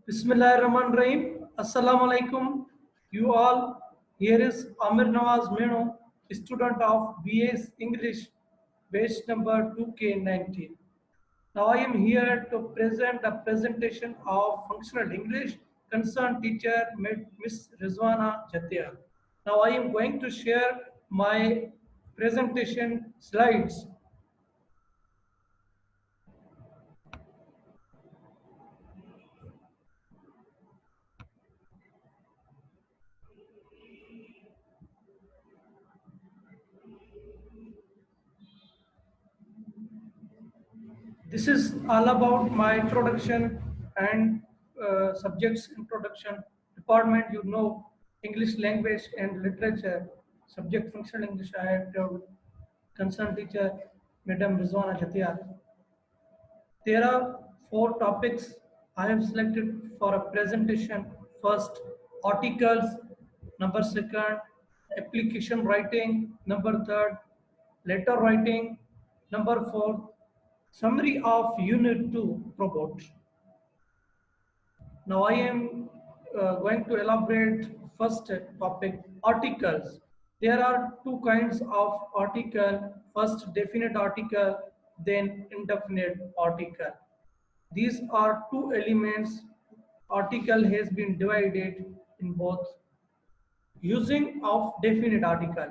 Bismillahirrahmanirrahim. Assalamu alaikum. You all. Here is Amir Nawaz Meno, student of BS English, batch number 2K19. Now I am here to present a presentation of functional English concerned teacher Miss Rizwana Jatia. Now I am going to share my presentation slides. This is all about my introduction and subjects introduction. Department, you know, English language and literature. Subject functional English. I have told concerned teacher, Madam Rizwana Jatia. There are four topics I have selected for a presentation. First, articles. Number second, application writing. Number third, letter writing. Number four, summary of Unit 2 robot. Now I am going to elaborate first topic, articles. There are two kinds of article. First, definite article, then indefinite article. These are two elements. Article has been divided in both using of definite article.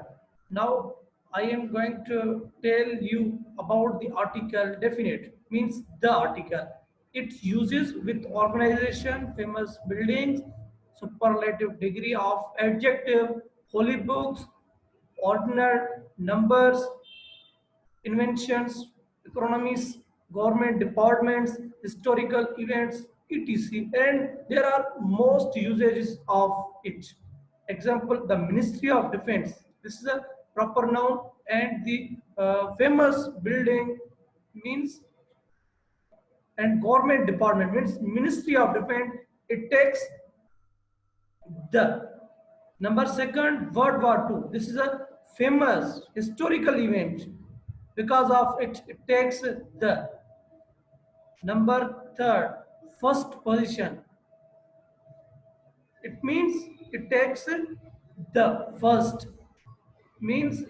Now I am going to tell you about the article. Definite means the article. It uses with organization, famous buildings, superlative degree of adjective, holy books, ordinary numbers, inventions, economies, government departments, historical events, etc. And there are most usages of it. Example, the Ministry of Defense. This is a proper noun, and the famous building means, and government department means Ministry of Defense. It takes the. Number second, World War II. This is a famous historical event. Because of it, it takes the. Number third, first position. It means it takes the first. Means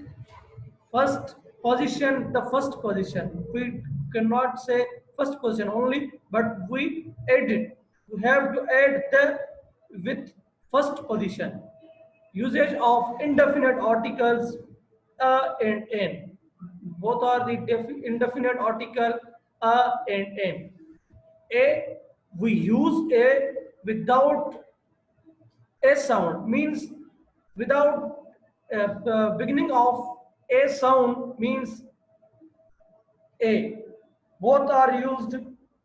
first position, the first position. We cannot say first position only, but we add it. We have to add the with first position. Usage of indefinite articles and n. Both are the indefinite article and n. A, we use a without a sound, means without beginning of a sound means a. Both are used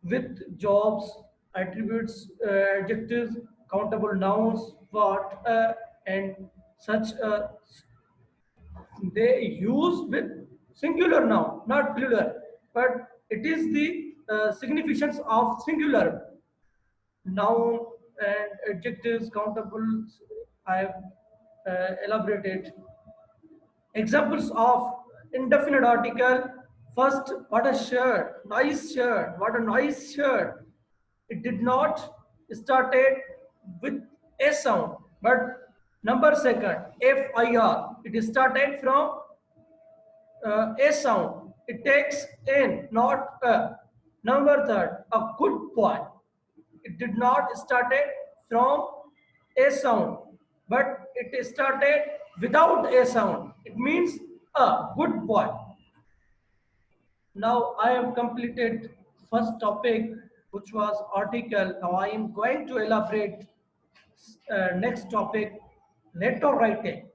with jobs, attributes, adjectives, countable nouns, what, and such. They use with singular noun, not plural, but it is the significance of singular noun and adjectives, countables. I have elaborated. Examples of indefinite article. First, what a shirt, nice shirt, what a nice shirt. It did not started with a sound, but number second, FIR. It started from a sound. It takes N, not a. Number third, a good boy. It did not started from a sound, but it started without a sound. It means a good boy. Now I have completed first topic, which was article. Now I am going to elaborate next topic, letter writing.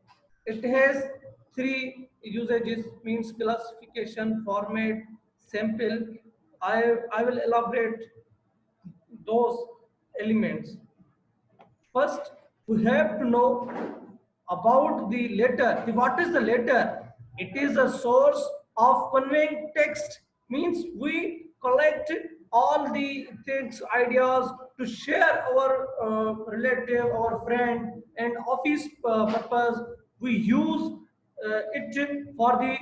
It has three usages, means classification, format, sample. I will elaborate those elements. First, we have to know about the letter. What is the letter? It is a source of conveying text. Means we collect all the things, ideas to share our relative, our friend, and office purpose. We use it for the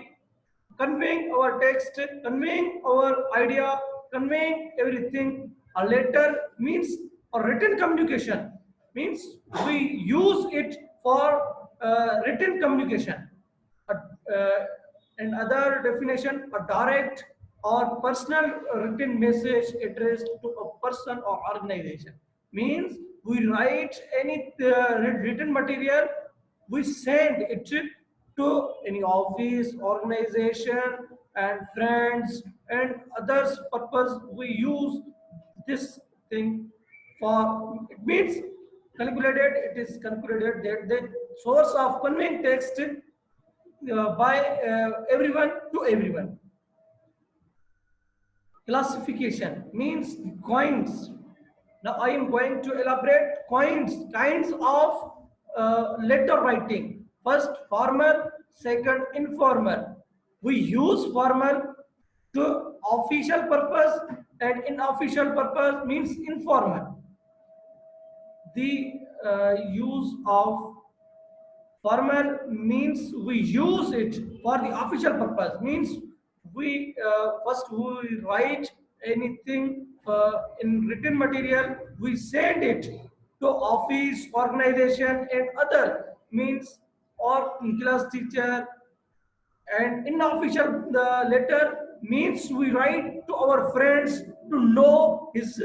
conveying our text, conveying our idea, conveying everything. A letter means or written communication means we use it for written communication. Uh, uh, and other definition, a direct or personal written message addressed to a person or organization means we write any written material, we send it to any office, organization, and friends and others purpose. We use this thing for, it means calculated, it is calculated that the source of conveying text by everyone to everyone. Classification means coins. Now I am going to elaborate coins, kinds of letter writing. First formal, second informal. We use formal to official purpose and unofficial purpose means informal. The use of formal means we use it for the official purpose means we first we write anything in written material, we send it to office, organization and other means or class teacher. And unofficial letter means we write to our friends to know his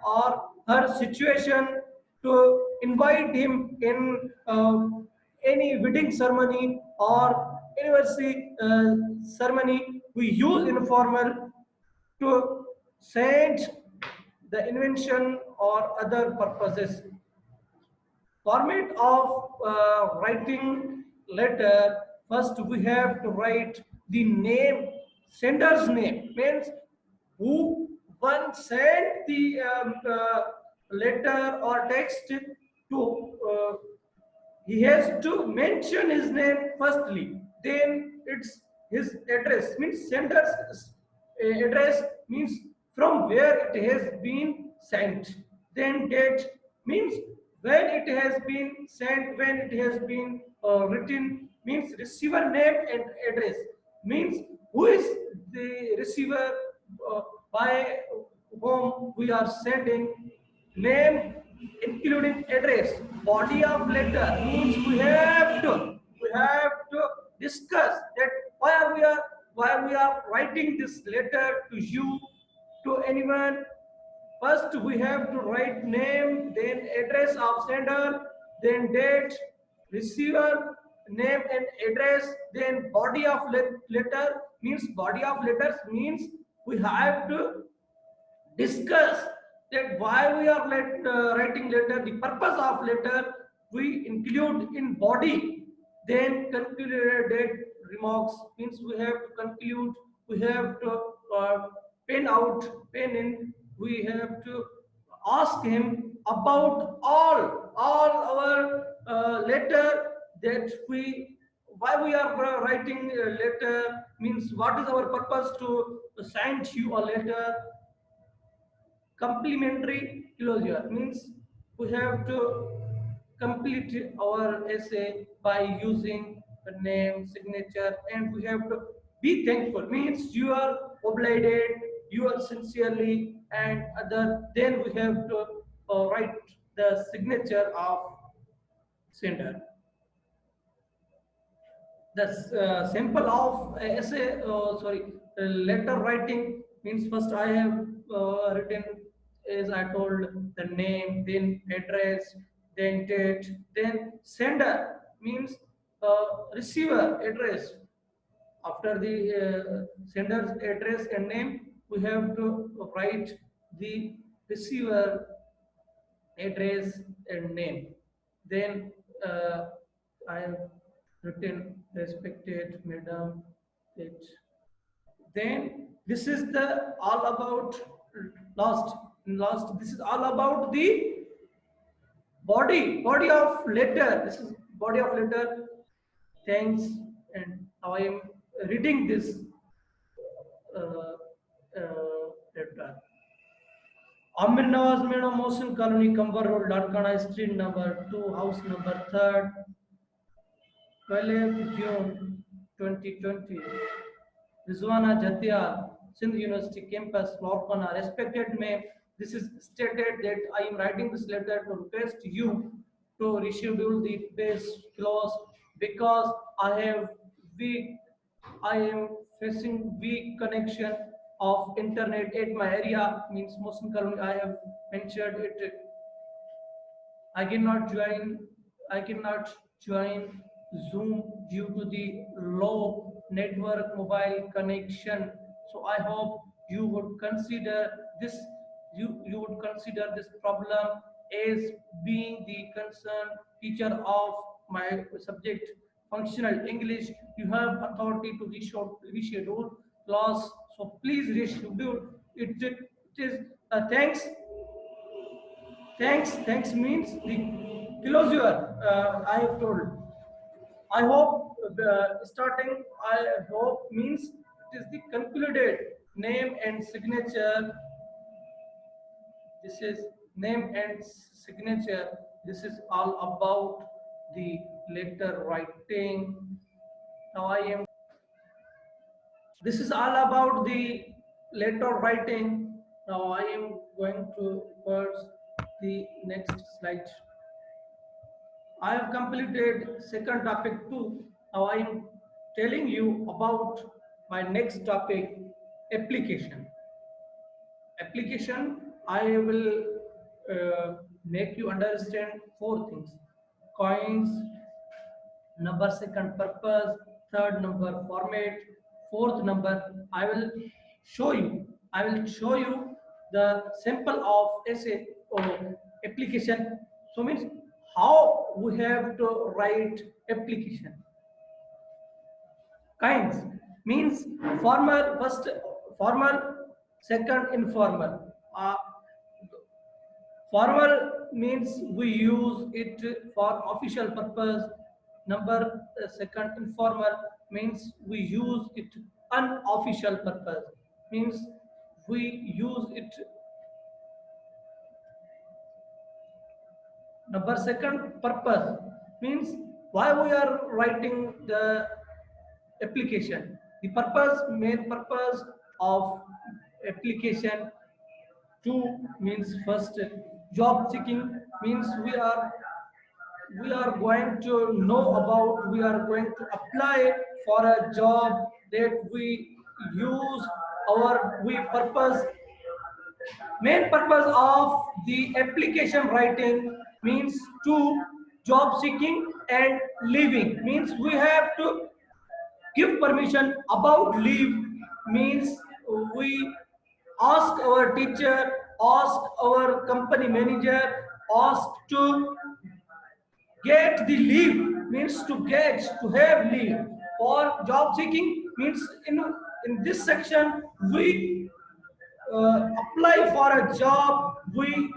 or her situation, to invite him in any wedding ceremony or anniversary ceremony. We use informal to send the invention or other purposes. Format of writing letter, first we have to write the name, sender's name means who one sent the letter or text to, he has to mention his name firstly, then it's his address means sender's address means from where it has been sent, then date means when it has been sent, when it has been written means receiver name and address means who is the receiver, uh, by whom we are sending, name including address. Body of letter means we have to discuss that why we are writing this letter to you, to anyone. First we have to write name, then address of sender, then date, receiver name and address, then body of letter means body of letters means we have to discuss that why we are writing letter, the purpose of letter we include in body. Then concluded remarks means we have to conclude, we have to pen out, pen in, we have to ask him about all our letter, that we why we are writing a letter means what is our purpose to send you a letter. Complementary closure means we have to complete our essay by using the name, signature, and we have to be thankful means you are obliged, you are sincerely and other. Then we have to write the signature of sender. The sample of essay, sorry, letter writing means first I have written, as I told, the name, then address, then date, then sender means receiver address. After the sender's address and name, we have to write the receiver address and name. Then I have written respected madam that. Then this is the all about last. This is all about the body of letter. This is body of letter. Thanks, and now I am reading this uh, letter. Amir Nawaz Mena Mohsin Colony, Kambar Road, Latkana Street number 2, house number 3rd, 12th June 2020. Rizwana Jatia, Sindh University campus, Latkana. Respected May this is stated that I am writing this letter to request you to reschedule the base clause because weak, I am facing weak connection of internet at my area. Means Muslim colony. I have mentioned it. I cannot join. I cannot join Zoom due to the low network mobile connection. So I hope you would consider this. You would consider this problem as being the concerned teacher of my subject functional English. You have authority to reschedule class. So please reschedule. It is thanks. Thanks means the closure. I have told. I hope starting. I hope means it is the concluded name and signature. This is name and signature. This is all about the letter writing. Now I am. This is all about the letter writing. Now I am going to towards the next slide. I have completed second topic too. Now I am telling you about my next topic, application. Application, I will make you understand four things: coins, number second purpose, third number format, fourth number I will show you the sample of essay or application. So means how we have to write application. Kinds means formal first, formal second, informal. Formal means we use it for official purpose. Number second, informal means we use it unofficial purpose. Means we use it. Number second, purpose means why we are writing the application. The purpose, main purpose of application. Two means first, job seeking means we are going to know about, we are going to apply for a job that we use our we purpose. Main purpose of the application writing means to job seeking and leaving means we have to give permission about leave. Means we ask our teacher, ask our company manager, ask to get the leave. Means to get to have leave for job seeking. Means in this section we apply for a job, we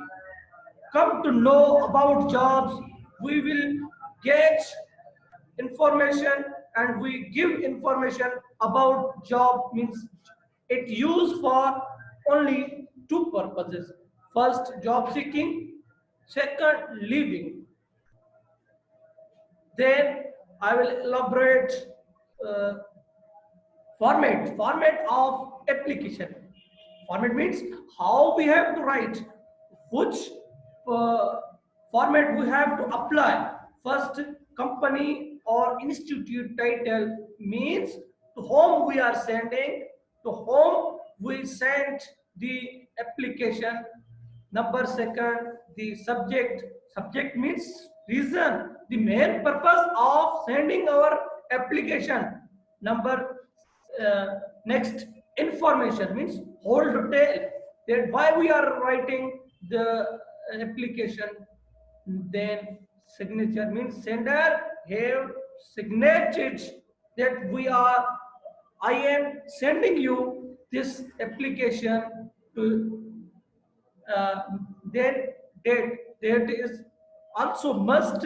come to know about jobs, we will get information and we give information about job. Means it used for only two purposes: first job seeking, second living. Then I will elaborate uh, format of application. Format means how we have to write, which uh, format we have to apply. First, company or institute title means to whom we are sending, to whom we sent the application. Number second, the subject. Subject means reason, the main purpose of sending our application. Number next, information means whole detail that why we are writing the application. Then signature means sender have signatured that we are, I am sending you this application to. uh, then that is also must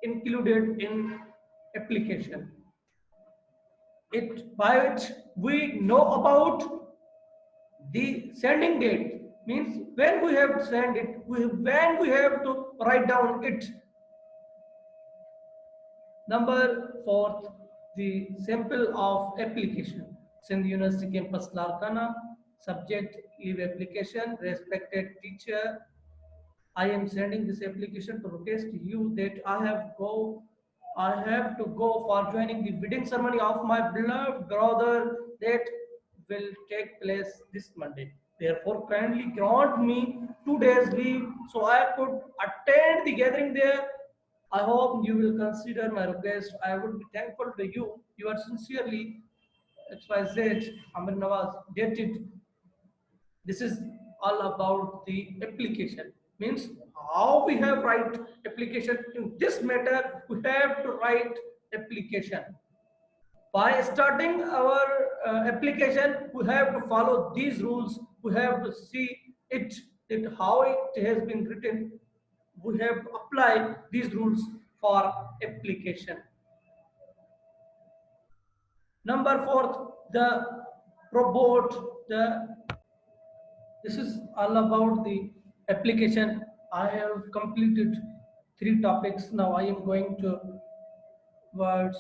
included in application. It by it we know about the sending date. Means when we have to send it, when we have to write down it. Number fourth, the sample of application. Sindh University Campus Larkana. Subject leave application. Respected teacher, I am sending this application to request you that I have to go for joining the wedding ceremony of my beloved brother that will take place this Monday. Therefore, kindly grant me 2 days leave so I could attend the gathering there. I hope you will consider my request. I would be thankful to you. You are sincerely XYZ Amir Nawaz dated. This is all about the application, means how we have write application. In this matter we have to write application. By starting our application we have to follow these rules. We have to see it how it has been written. We have to apply these rules for application. Number fourth, the robot. The This is all about the application. I have completed three topics. Now I am going to words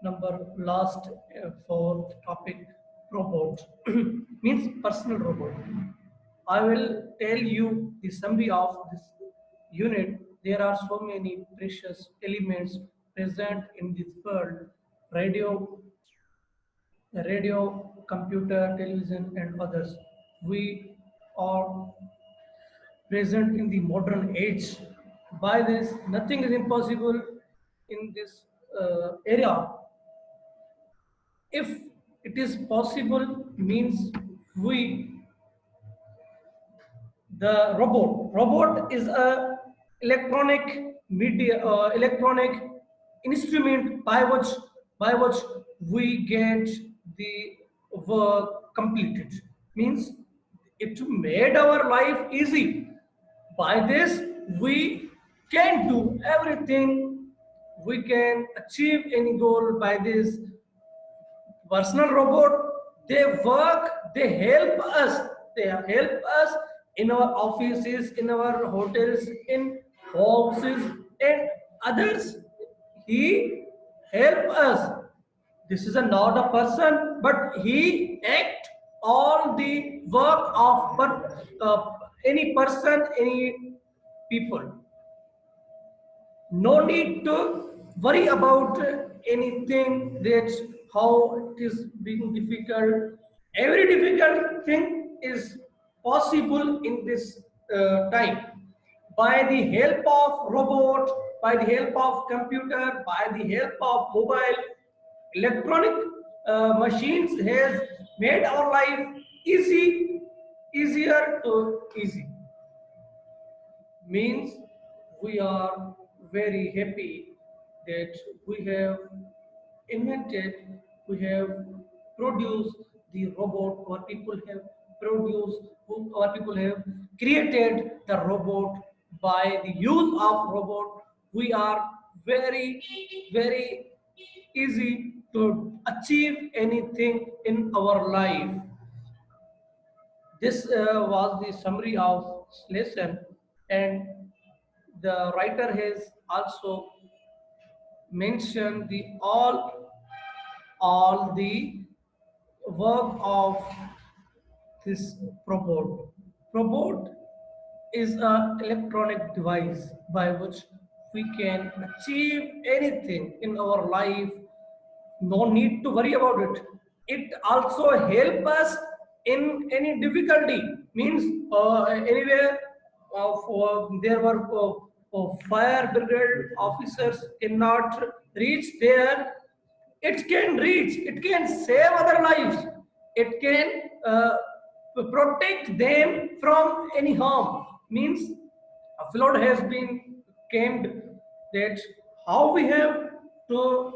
number last fourth topic, robot. Means personal robot. I will tell you the summary of this unit. There are so many precious elements present in this world: radio, computer, television, and others. We are present in the modern age. By this, nothing is impossible in this area. If it is possible, means we the robot is a electronic media, electronic instrument by which we get the work completed. Means it made our life easy. By this we can do everything. We can achieve any goal by this personal robot. They work, they help us. They help us in our offices, in our hotels, in houses, and others. He help us. This is a not a person, but he act all the work of any person, any people. No need to worry about anything that how it is being difficult. Every difficult thing is possible in this time by the help of robot, by the help of computer, by the help of mobile. Electronic machines has made our life easier to easy. Means we are very happy that we have invented, we have produced the robot, or people have produced, or people have created the robot. By the use of robot, we are very easy to achieve anything in our life. This was the summary of lesson, and the writer has also mentioned the all the work of this robot. Robot is an electronic device by which we can achieve anything in our life. No need to worry about it. It also help us in any difficulty. Means anywhere there were fire brigade officers cannot reach there. It can reach, it can save other lives, it can protect them from any harm. Means a flood has been came, that how we have to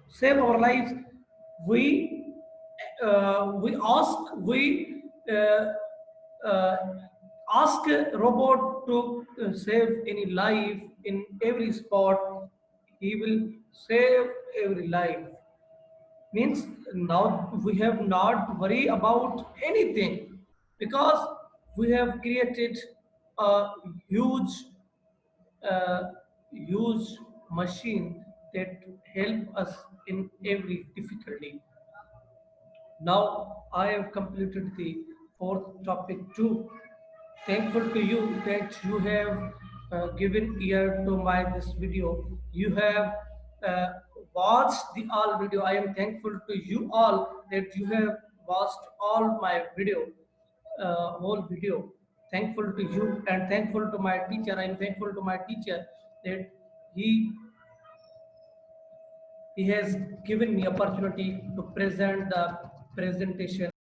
save our lives. We uh, we ask we uh, uh, ask a robot to save any life in every spot. He will save every life. Means now we have not worry about anything, because we have created a huge uh, huge machine that help us in every difficulty. Now I have completed the fourth topic too. Thankful to you that you have given ear to my this video. You have uh, watched the all video. I am thankful to you all that you have watched all my video, whole video. Thankful to you and thankful to my teacher. I am thankful to my teacher that he he has given me opportunity to present the presentation